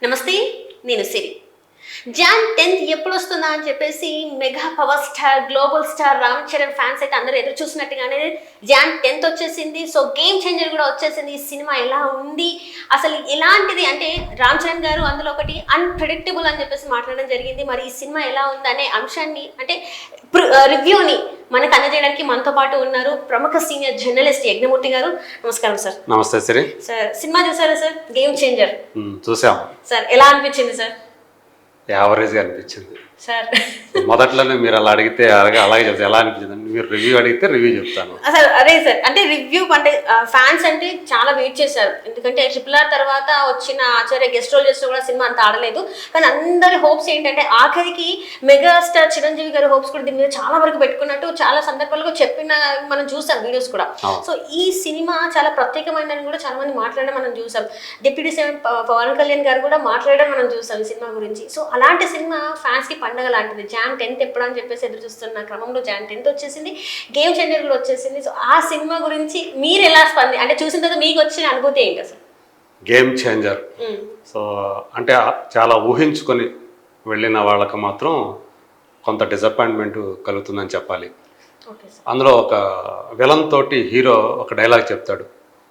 నమస్తే, నేను సిరి. John 10th ఎప్పుడు వస్తుందా అని చెప్పేసి mega power star global star Ram Charan fans అయితే అందరూ ఎదురు చూసినట్టుగానే జాన్ 10th వచ్చేసింది. సో గేమ్ చేంజర్ కూడా వచ్చేసింది. ఈ సినిమా ఎలా ఉంది, అసలు ఎలాంటిది అంటే రామ్ చరణ్ గారు అందులో ఒకటి అన్ప్రెడిక్టబుల్ అని చెప్పేసి మాట్లాడడం జరిగింది. మరి ఈ సినిమా ఎలా ఉంది అనే అంశాన్ని అంటే రివ్యూని మనకు అందజేయడానికి మనతో పాటు ఉన్నారు ప్రముఖ సీనియర్ జర్నలిస్ట్ యజ్ఞమూర్తి గారు. నమస్కారం సార్. నమస్తే సిరి. సార్, సినిమా చూసారా సార్? గేమ్ చేంజర్ చూసాం సార్. ఎలా అనిపించింది సార్? యావరేజ్గా అనిపించింది సార్. మొదట్లోనే మీరు అలా అడిగితే అలాగే చెప్తాను. ఎలా అనిపించింది మీరు రివ్యూ అడిగితే రివ్యూ చెప్తాను. అసలు అదే సార్, అంటే రివ్యూ అంటే ఫ్యాన్స్ అంటే చాలా వెయిట్ చేశారు. ఎందుకంటే RRR తర్వాత వచ్చిన ఆచార్య గెస్ట్ రోల్ చేసిన కూడా సినిమా అంత ఆడలేదు. కానీ అందరి హోప్స్ ఏంటంటే ఆఖరికి మెగాస్టార్ చిరంజీవి గారి హోప్స్ కూడా దీని మీద చాలా వరకు పెట్టుకున్నట్టు చాలా సందర్భాలుగా చెప్పిన మనం చూసాం వీడియోస్ కూడా. సో ఈ సినిమా చాలా ప్రత్యేకమైనదని కూడా చాలా మంది మాట్లాడడం మనం చూసాం. డిప్యూటీ సీఎం పవన్ కళ్యాణ్ గారు కూడా మాట్లాడడం మనం చూసాం ఈ సినిమా గురించి. సో అలాంటి సినిమా ఫ్యాన్స్ కి పండగ లాంటిది. జాన్ 10th ఎప్పుడు అని చెప్పేసి ఎదురు చూస్తున్న క్రమంలో జాన్ 10th వచ్చేసింది, గేమ్ చేంజర్ కూడా వచ్చేసింది. సో ఆ సినిమా గురించి మీరు ఎలా అంటే చూసిన తర్వాత మీకు వచ్చిన అనుభూతి ఏంటి అసలు? గేమ్ చేంజర్ సో అంటే చాలా ఊహించుకొని వెళ్ళిన వాళ్ళకి మాత్రం కొంత డిసప్పాయింట్మెంట్ కలుగుతుందని చెప్పాలి. అందులో ఒక విలన్ తోటి హీరో ఒక డైలాగ్ చెప్తాడు,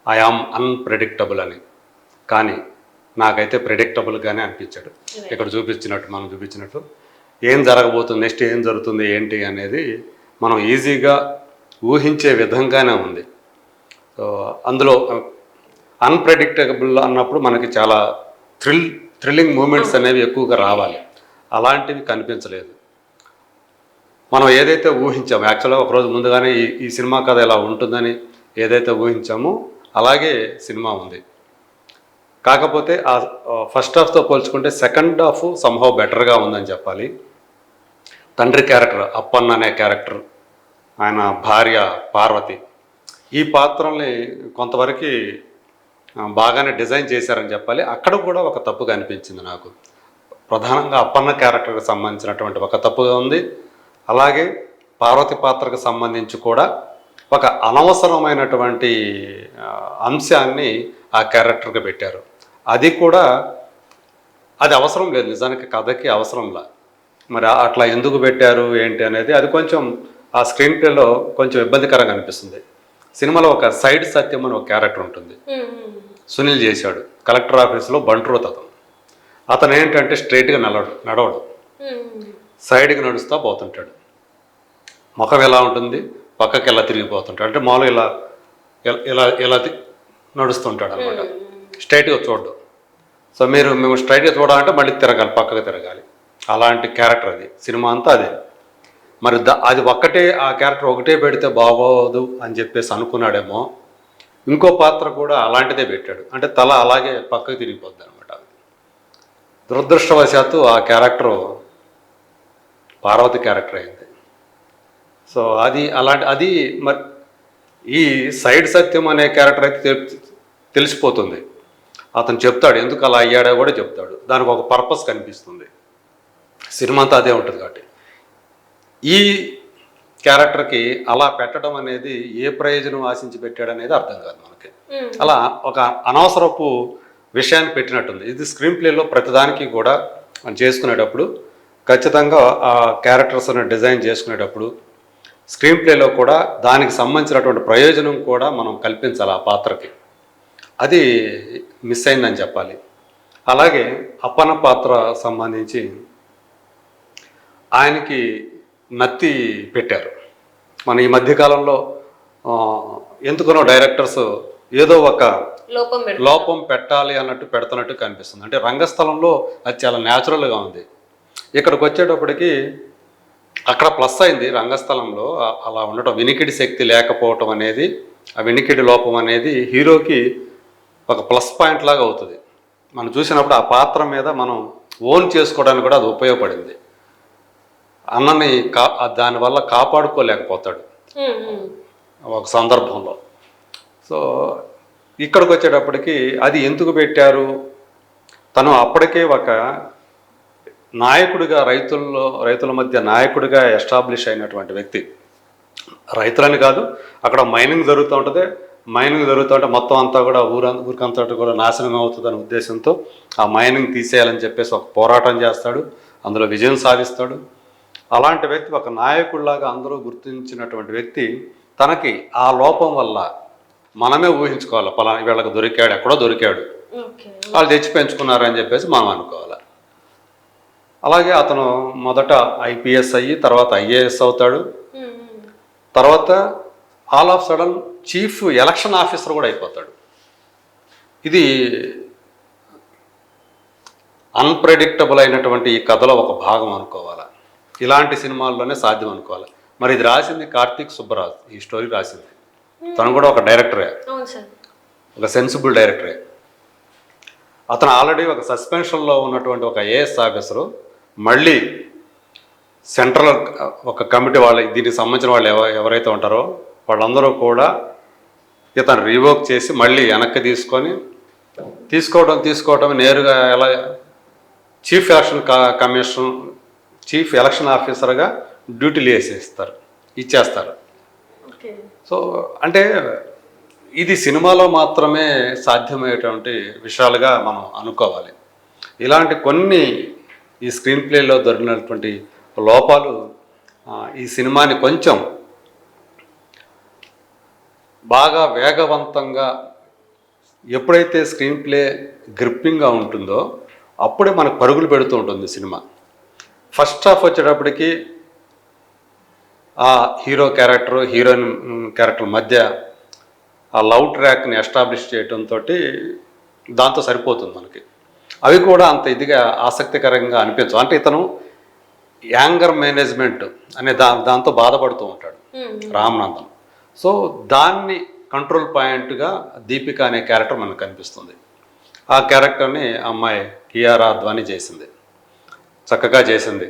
ఐ ఆమ్ అన్ప్రెడిక్టబుల్ అని. కానీ నాకైతే ప్రెడిక్టబుల్గానే అనిపించాడు. ఇక్కడ మనం చూపించినట్టు ఏం జరగబోతుంది, నెక్స్ట్ ఏం జరుగుతుంది ఏంటి అనేది మనం ఈజీగా ఊహించే విధంగానే ఉంది. సో అందులో అన్ప్రెడిక్టబుల్ అన్నప్పుడు మనకి చాలా థ్రిల్లింగ్ మూమెంట్స్ అనేవి ఎక్కువగా రావాలి. అలాంటివి కనిపించలేదు. మనం ఏదైతే ఊహించామో యాక్చువల్గా ఒకరోజు ముందుగానే ఈ సినిమా కథ ఎలా ఉంటుందని ఏదైతే ఊహించామో అలాగే సినిమా ఉంది. కాకపోతే ఆ ఫస్ట్ హాఫ్తో పోల్చుకుంటే సెకండ్ హాఫ్ సంహౌ బెటర్గా ఉందని చెప్పాలి. తండ్రి క్యారెక్టర్ అప్పన్న అనే క్యారెక్టర్, ఆయన భార్య పార్వతి, ఈ పాత్రల్ని కొంతవరకు బాగానే డిజైన్ చేశారని చెప్పాలి. అక్కడ కూడా ఒక తప్పుగా అనిపించింది నాకు. ప్రధానంగా అప్పన్న క్యారెక్టర్కి సంబంధించినటువంటి ఒక తప్పుగా ఉంది. అలాగే పార్వతి పాత్రకు సంబంధించి కూడా ఒక అనవసరమైనటువంటి అంశాన్ని ఆ క్యారెక్టర్కి పెట్టారు. అది అవసరం లేదు, నిజానికి కథకి అవసరంలా. మరి అట్లా ఎందుకు పెట్టారు ఏంటి అనేది అది కొంచెం ఆ స్క్రీన్ ప్లేలో కొంచెం ఇబ్బందికరంగా అనిపిస్తుంది. సినిమాలో ఒక సైడ్ సత్యం అని ఒక క్యారెక్టర్ ఉంటుంది, సునీల్ చేశాడు. కలెక్టర్ ఆఫీస్లో బంట్రోత్ అతను ఏంటంటే స్ట్రైట్గా నడవడు, సైడ్కి నడుస్తూ పోతుంటాడు. ముఖం ఎలా ఉంటుంది, పక్కకి ఎలా తిరిగిపోతుంటాడు, అంటే మామూలుగా ఇలా ఇలా ఇలా నడుస్తుంటాడు అనమాట. స్ట్రైట్గా చూడడు. సో మేము స్ట్రైట్గా చూడాలంటే మళ్ళీ తిరగాలి, పక్కకు తిరగాలి. అలాంటి క్యారెక్టర్ అది. సినిమా అంతా అదే. మరి అది ఆ క్యారెక్టర్ ఒకటే పెడితే బాగోదు అని చెప్పేసి అనుకున్నాడేమో. ఇంకో పాత్ర కూడా అలాంటిదే పెట్టాడు, అంటే తల అలాగే పక్కకు తిరిగిపోద్ది అనమాట. దురదృష్టవశాత్తు ఆ క్యారెక్టరు పార్వతి క్యారెక్టర్ అయింది. సో అది మరి ఈ సైడ్ సత్యం అనే క్యారెక్టర్ అయితే తెలిసిపోతుంది. అతను చెప్తాడు ఎందుకు అలా అయ్యాడో కూడా చెప్తాడు. దానికి ఒక పర్పస్ కనిపిస్తుంది. సినిమా అంతా అదే ఉంటుంది. కాబట్టి ఈ క్యారెక్టర్కి అలా పెట్టడం అనేది ఏ ప్రయోజనం ఆశించి పెట్టాడు అనేది అర్థం కాదు మనకి. అలా ఒక అనవసరపు విషయాన్ని పెట్టినట్టుంది. ఇది స్క్రీన్ ప్లేలో ప్రతిదానికి కూడా చేసుకునేటప్పుడు ఖచ్చితంగా ఆ క్యారెక్టర్స్ని డిజైన్ చేసుకునేటప్పుడు స్క్రీన్ ప్లేలో కూడా దానికి సంబంధించినటువంటి ప్రయోజనం కూడా మనం కల్పించాలి ఆ పాత్రకి. అది మిస్ అయిందని చెప్పాలి. అలాగే అప్పన్న పాత్ర సంబంధించి ఆయనకి నత్తి పెట్టారు. మన ఈ మధ్యకాలంలో ఎందుకనో డైరెక్టర్స్ ఏదో ఒక లోపం పెట్టాలి అన్నట్టు పెడుతున్నట్టు కనిపిస్తుంది. అంటే రంగస్థలంలో అది చాలా న్యాచురల్గా ఉంది. ఇక్కడికి వచ్చేటప్పటికి అక్కడ ప్లస్ అయింది. రంగస్థలంలో అలా ఉండటం, వినికిడి శక్తి లేకపోవటం అనేది, ఆ వినికిడి లోపం అనేది హీరోకి ఒక ప్లస్ పాయింట్ లాగా అవుతుంది. మనం చూసినప్పుడు ఆ పాత్ర మీద మనం ఓన్ చేసుకోవడానికి కూడా అది ఉపయోగపడింది. అన్నని దానివల్ల కాపాడుకోలేకపోతాడు ఒక సందర్భంలో. సో ఇక్కడికి వచ్చేటప్పటికి అది ఎందుకు పెట్టారు, తను అప్పటికే ఒక నాయకుడిగా రైతుల మధ్య నాయకుడిగా ఎస్టాబ్లిష్ అయినటువంటి వ్యక్తి. రైతులని కాదు, అక్కడ మైనింగ్ జరుగుతూ ఉంటుంది, మైనింగ్ జరుగుతుంటే మొత్తం అంతా కూడా ఊరికంతా కూడా నాశనం అవుతుందనే ఉద్దేశంతో ఆ మైనింగ్ తీసేయాలని చెప్పేసి ఒక పోరాటం చేస్తాడు, అందులో విజయం సాధిస్తాడు. అలాంటి వ్యక్తి ఒక నాయకుడిలాగా అందరూ గుర్తించినటువంటి వ్యక్తి తనకి ఆ లోపం వల్ల మనమే ఊహించుకోవాలి, పలానా వీళ్ళకి దొరికాడు, ఎక్కడో దొరికాడు, వాళ్ళు తెచ్చి పెంచుకున్నారు అని చెప్పేసి మనం అనుకోవాలి. అలాగే అతను మొదట ఐపీఎస్ అయ్యి తర్వాత ఐఏఎస్ అవుతాడు, తర్వాత all of sudden chief election officer కూడా అయిపోతాడు. ఇది అన్ప్రెడిక్టబుల్ అయినటువంటి ఈ కథలో ఒక భాగం అనుకోవాలి. ఇలాంటి సినిమాల్లోనే సాధ్యం అనుకోవాలి. మరి ఇది రాసింది కార్తీక్ సుబ్బరాజ్, ఈ స్టోరీ రాసింది. తను కూడా ఒక డైరెక్టరే, ఒక సెన్సిబుల్ డైరెక్టరే. అతను ఆల్రెడీ ఒక సస్పెన్షన్లో ఉన్నటువంటి ఒక ఐఏఎస్ ఆఫీసరు మళ్ళీ సెంట్రల్ ఒక కమిటీ వాళ్ళు, దీనికి సంబంధించిన వాళ్ళు ఎవరైతే ఉంటారో వాళ్ళందరూ కూడా ఇతను రివోక్ చేసి మళ్ళీ వెనక్కి తీసుకోవడం నేరుగా ఎలా చీఫ్ ఎలక్షన్ ఆఫీసర్గా డ్యూటీలు ఇచ్చేస్తారు. సో అంటే ఇది సినిమాలో మాత్రమే సాధ్యమయ్యేటువంటి విషయాలుగా మనం అనుకోవాలి. ఇలాంటి కొన్ని ఈ స్క్రీన్ ప్లేలో దొరికినటువంటి లోపాలు ఈ సినిమాని కొంచెం బాగా వేగవంతంగా, ఎప్పుడైతే స్క్రీన్ ప్లే గ్రిప్పింగ్గా ఉంటుందో అప్పుడే మనకు పరుగులు పెడుతూ ఉంటుంది సినిమా. ఫస్ట్ హాఫ్ వచ్చేటప్పటికి ఆ హీరో క్యారెక్టర్ హీరోయిన్ క్యారెక్టర్ మధ్య ఆ లవ్ ట్రాక్ని ఎస్టాబ్లిష్ చేయడంతో దాంతో సరిపోతుంది మనకి. అవి కూడా అంత ఇదిగా ఆసక్తికరంగా అనిపించవు. అంటే ఇతను యాంగర్ మేనేజ్మెంట్ అనే దాంతో బాధపడుతూ ఉంటాడు రామనందన్. సో దాన్ని కంట్రోల్ పాయింట్గా దీపిక అనే క్యారెక్టర్ మనకు కనిపిస్తుంది. ఆ క్యారెక్టర్ని అమ్మాయి కియారా అద్వానీ చేసింది, చక్కగా చేసింది.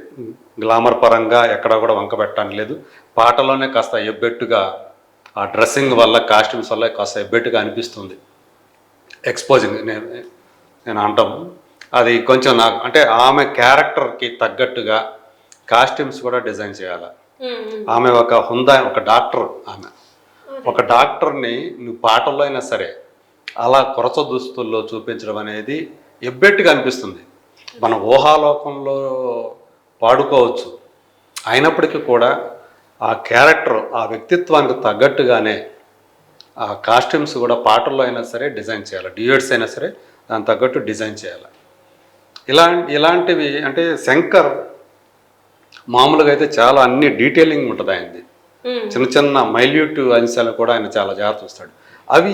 గ్లామర్ పరంగా ఎక్కడా కూడా వంక పెట్టడానికి లేదు. పాటలోనే కాస్త ఎబ్బెట్టుగా, ఆ డ్రెస్సింగ్ వల్ల, కాస్ట్యూమ్స్ వల్ల కాస్త ఎబ్బెట్టుగా అనిపిస్తుంది. ఎక్స్పోజింగ్ నేను అంటాము అది కొంచెం నాకు, అంటే ఆమె క్యారెక్టర్కి తగ్గట్టుగా కాస్ట్యూమ్స్ కూడా డిజైన్ చేయాలి. ఆమె ఒక డాక్టర్, ఆమె ఒక డాక్టర్ని నువ్వు పాటల్లో అయినా సరే అలా కొరచ దుస్తుల్లో చూపించడం అనేది ఎబ్బెట్టుగా అనిపిస్తుంది. మన ఊహాలోకంలో పాడుకోవచ్చు, అయినప్పటికీ కూడా ఆ క్యారెక్టర్, ఆ వ్యక్తిత్వానికి తగ్గట్టుగానే ఆ కాస్ట్యూమ్స్ కూడా పాటల్లో అయినా సరే డిజైన్ చేయాలి, డ్యూయట్స్ అయినా సరే దానికి తగ్గట్టు డిజైన్ చేయాలి. ఇలాంటివి అంటే శంకర్ మామూలుగా అయితే చాలా అన్ని డీటెయిలింగ్ ఉంటుంది ఆయనది. చిన్న చిన్న మైల్యూట్ అంశాలు కూడా ఆయన చాలా జాగ్రత్త చూస్తాడు. అవి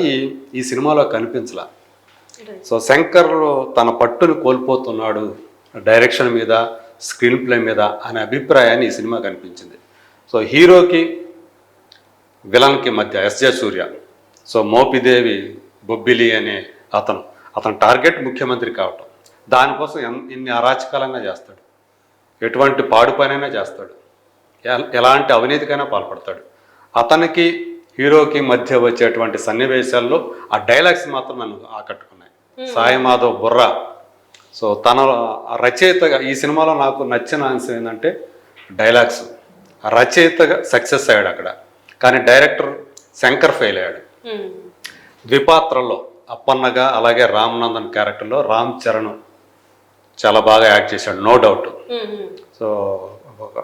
ఈ సినిమాలో కనిపించలా. సో శంకర్ తన పట్టును కోల్పోతున్నాడు డైరెక్షన్ మీద, స్క్రీన్ ప్లే మీద అనే అభిప్రాయాన్ని ఈ సినిమా కనిపించింది. సో హీరోకి విలన్కి మధ్య ఎస్జే సూర్య, సో మోపిదేవి బొబ్బిలి అనే అతను టార్గెట్ ముఖ్యమంత్రి కావటం, దానికోసం ఎన్ని అరాచకాలైనా చేస్తాడు, ఎటువంటి పాడు పనైనా చేస్తాడు, ఎలాంటి అవినీతికైనా పాల్పడతాడు. అతనికి హీరోకి మధ్య వచ్చేటువంటి సన్నివేశాల్లో ఆ డైలాగ్స్ మాత్రం నన్ను ఆకట్టుకున్నాయి. సాయి మాధవ్ బుర్రా, సో తన రచయితగా ఈ సినిమాలో నాకు నచ్చిన అంశం ఏంటంటే డైలాగ్స్. రచయితగా సక్సెస్ అయ్యాడు అక్కడ, కానీ డైరెక్టర్ శంకర్ ఫెయిల్ అయ్యాడు. ద్విపాత్రలో అప్పన్నగా, అలాగే రామనందన్ క్యారెక్టర్లో రామ్ చరణ్ చాలా బాగా యాక్ట్ చేశాడు, నో డౌట్. సో ఒక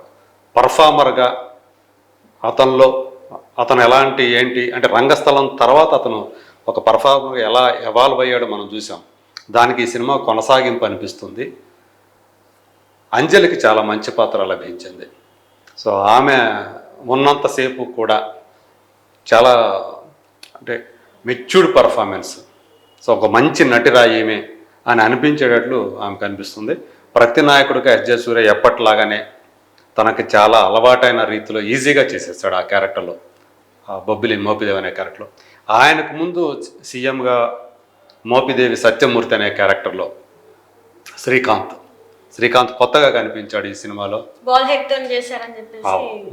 పర్ఫార్మర్గా అతను ఎలాంటి ఏంటి అంటే రంగస్థలం తర్వాత అతను ఒక పర్ఫార్మర్గా ఎలా ఎవాల్వ్ అయ్యాడో మనం చూసాం. దానికి ఈ సినిమా కొనసాగింపు అనిపిస్తుంది. అంజలికి చాలా మంచి పాత్ర లభించింది. సో ఆమె ఉన్నంతసేపు కూడా చాలా అంటే మెచ్యూర్డ్ పర్ఫార్మెన్స్. సో ఒక మంచి నటిరాయేమే అని అనిపించేటట్లు ఆమె కనిపిస్తుంది. ప్రతి నాయకుడిగా ఎస్జే సూర్య ఎప్పట్లాగానే తనకి చాలా అలవాటైన రీతిలో ఈజీగా చేసేస్తాడు ఆ క్యారెక్టర్లో, మోపిదేవి అనే క్యారెక్టర్లో. ఆయనకు ముందు సీఎంగా మోపిదేవి సత్యమూర్తి అనే క్యారెక్టర్లో శ్రీకాంత్ కొత్తగా కనిపించాడు ఈ సినిమాలో.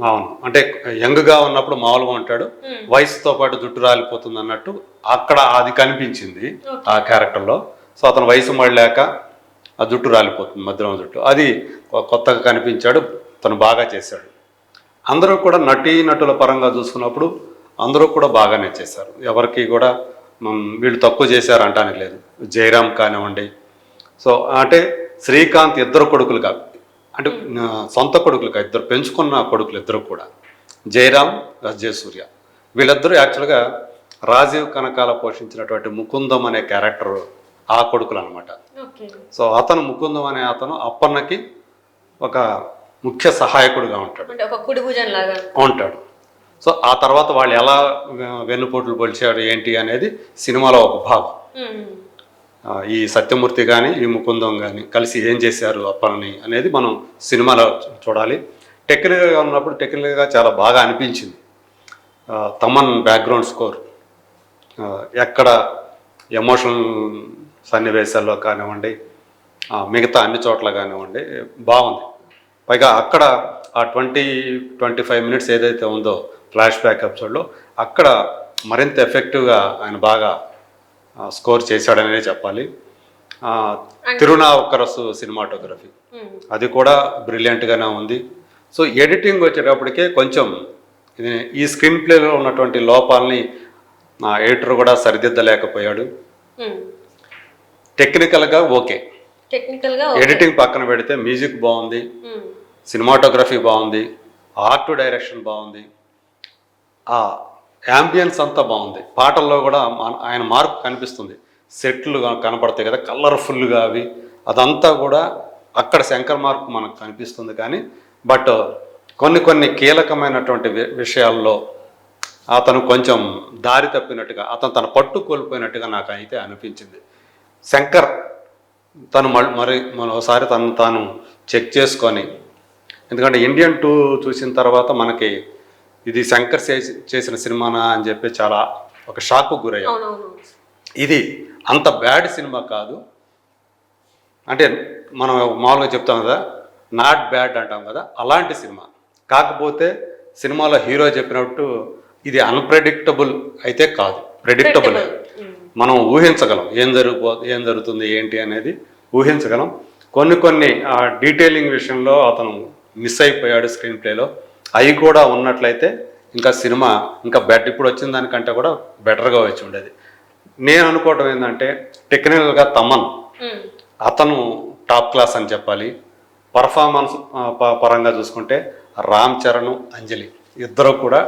అవును, అంటే యంగ్గా ఉన్నప్పుడు మామూలుగా ఉంటాడు, వయసుతో పాటు జుట్టు రాలిపోతుంది అన్నట్టు అక్కడ అది కనిపించింది ఆ క్యారెక్టర్లో. సో అతను వయసు మళ్ళాక ఆ జుట్టు రాలిపోతుంది, మధ్యలో జుట్టు, అది కొత్తగా కనిపించాడు, తను బాగా చేశాడు. అందరూ కూడా నటీనటుల పరంగా చూసుకున్నప్పుడు అందరూ కూడా బాగానే చేశారు. ఎవరికి కూడా వీళ్ళు తక్కువ చేశారు అంటానికి లేదు. జయరామ్ కానివ్వండి, సో అంటే శ్రీకాంత్ ఇద్దరు కొడుకులు కాదు, అంటే సొంత కొడుకులు కాదు, ఇద్దరు పెంచుకున్న కొడుకులు ఇద్దరు కూడా, జయరామ్ ఎస్జే సూర్య. వీళ్ళిద్దరూ యాక్చువల్గా రాజీవ్ కనకాల పోషించినటువంటి ముకుందం అనే క్యారెక్టర్ ఆ కొడుకులు అనమాట. సో అతను ముకుందం అనే అతను అప్పన్నకి ఒక ముఖ్య సహాయకుడిగా ఉంటాడు. సో ఆ తర్వాత వాళ్ళు ఎలా వెన్నుపోట్లు పొలిచాడు ఏంటి అనేది సినిమాలో ఒక భాగం. ఈ సత్యమూర్తి కానీ ఈ ముకుందం కానీ కలిసి ఏం చేశారు అప్పన్నని అనేది మనం సినిమాలో చూడాలి. టెక్నికల్గా ఉన్నప్పుడు టెక్నికల్గా చాలా బాగా అనిపించింది. తమన్ బ్యాక్గ్రౌండ్ స్కోర్ ఎక్కడ ఎమోషనల్ సన్నివేశాల్లో కానివ్వండి, మిగతా అన్ని చోట్ల కానివ్వండి బాగుంది. పైగా అక్కడ ఆ 20-25 మినిట్స్ ఏదైతే ఉందో ఫ్లాష్ బ్యాక్ ఎపిసోడ్లో అక్కడ మరింత ఎఫెక్టివ్గా ఆయన బాగా స్కోర్ చేశాడనే చెప్పాలి. తిరునావుకరసు సినిమాటోగ్రఫీ అది కూడా బ్రిలియంట్గానే ఉంది. సో ఎడిటింగ్ వచ్చేటప్పటికే కొంచెం ఈ స్క్రీన్ ప్లేలో ఉన్నటువంటి లోపాలని ఎడిటర్ కూడా సరిదిద్దలేకపోయాడు. టెక్నికల్గా ఓకే, ఎడిటింగ్ పక్కన పెడితే మ్యూజిక్ బాగుంది, సినిమాటోగ్రఫీ బాగుంది, ఆర్ట్ డైరెక్షన్ బాగుంది, ఆ యాంబియన్స్ అంతా బాగుంది. పాటల్లో కూడా ఆయన మార్పు కనిపిస్తుంది. సెట్లు కనపడతాయి కదా కలర్ఫుల్గా, అవి అదంతా కూడా అక్కడ శంకర్ మార్క్ మనకు కనిపిస్తుంది. కానీ బట్ కొన్ని కీలకమైనటువంటి విషయాల్లో అతను కొంచెం దారి తప్పినట్టుగా, అతను తన పట్టు కోల్పోయినట్టుగా నాకు అయితే అనిపించింది. శంకర్ తను మరోసారి తాను చెక్ చేసుకొని, ఎందుకంటే ఇండియన్ 2 చూసిన తర్వాత మనకి ఇది శంకర్ చేసిన సినిమానా అని చెప్పి చాలా ఒక షాక్కు గురయ్యాం. ఇది అంత బ్యాడ్ సినిమా కాదు, అంటే మనం మామూలుగా చెప్తాం కదా నాట్ బ్యాడ్ అంటాం కదా, అలాంటి సినిమా. కాకపోతే సినిమాలో హీరో చెప్పినట్టు ఇది అన్ప్రెడిక్టబుల్ అయితే కాదు, ప్రెడిక్టబుల్. మనం ఊహించగలం ఏం జరుగుతుంది ఏంటి అనేది ఊహించగలం. కొన్ని డీటెయిలింగ్ విషయంలో అతను మిస్ అయిపోయాడు స్క్రీన్ ప్లేలో. అవి కూడా ఉన్నట్లయితే ఇంకా సినిమా ఇంకా ఇప్పుడు వచ్చిన దానికంటే కూడా బెటర్గా వచ్చి ఉండేది. నేను అనుకోవటం ఏంటంటే టెక్నికల్గా తమన్ అతను టాప్ క్లాస్ అని చెప్పాలి. పర్ఫార్మెన్స్ పరంగా చూసుకుంటే రామ్ చరణ్, అంజలి ఇద్దరు కూడా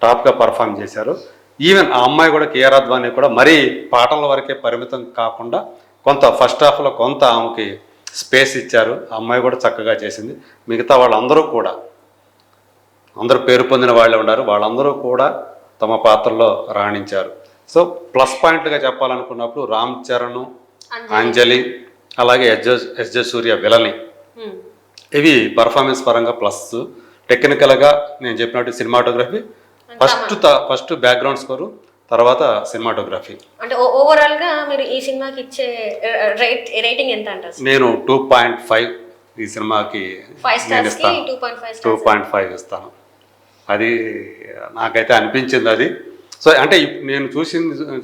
టాప్గా పర్ఫామ్ చేశారు. ఈవెన్ ఆ అమ్మాయి కూడా కేఆర్ అద్వానీ కూడా మరీ పాటల వరకే పరిమితం కాకుండా కొంత ఫస్ట్ హాఫ్లో కొంత ఆమెకి స్పేస్ ఇచ్చారు. ఆ అమ్మాయి కూడా చక్కగా చేసింది. మిగతా వాళ్ళందరూ కూడా అందరూ పేరు పొందిన వాళ్ళే ఉన్నారు, వాళ్ళందరూ కూడా తమ పాత్రలో రాణించారు. సో ప్లస్ పాయింట్గా చెప్పాలనుకున్నప్పుడు రామ్ చరణ్, అంజలి, అలాగే ఎస్జే సూర్య విలని, ఇవి పర్ఫార్మెన్స్ పరంగా ప్లస్. టెక్నికల్గా నేను చెప్పినట్టు సినిమాటోగ్రఫీ ఫస్ట్ బ్యాక్గ్రౌండ్ స్కోరు, తర్వాత సినిమాటోగ్రఫీ. అంటే ఓవరాల్ గా మీరు ఈ సినిమాకి ఇచ్చే రేటింగ్ ఎంత అంటారు? నేను 2.5 ఈ సినిమాకి నేను ఇస్తాను. 2.5 ఇస్తాను. అది నాకైతే అనిపించింది అది. సో అంటే నేను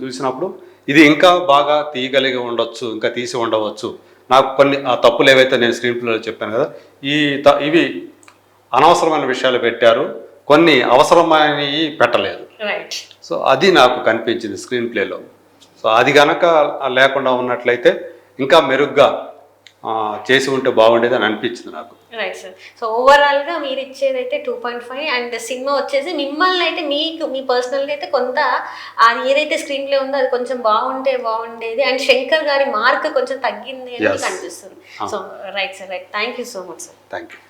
చూసినప్పుడు ఇది ఇంకా బాగా తీయగలిగి ఉండొచ్చు, ఇంకా తీసి ఉండవచ్చు. నాకు కొన్ని ఆ తప్పులు ఏవైతే నేను స్క్రీన్ ప్లేలో చెప్పాను కదా, ఇవి అనవసరమైన విషయాలు పెట్టారు, కొన్ని అవసరమైనవి పెట్టలేదు. సో అది నాకు కనిపించింది స్క్రీన్ ప్లేలో. సో అది కనుక లేకుండా ఉన్నట్లయితే ఇంకా మెరుగ్గా చేసి ఉంటే బాగుండేది అని అనిపించింది నాకు. Right sir. సో ఓవరాల్గా మీరు ఇచ్చేది అయితే 2.5 అండ్ సినిమా వచ్చేసి మిమ్మల్ని అయితే మీ పర్సనల్గా అయితే కొంత అది ఏదైతే స్క్రీన్ ప్లే ఉందో అది కొంచెం బాగుండేది అండ్ శంకర్ గారి మార్క్ కొంచెం తగ్గింది అని అనిపిస్తుంది. So right sir, right. Thank you so much sir. Thank you.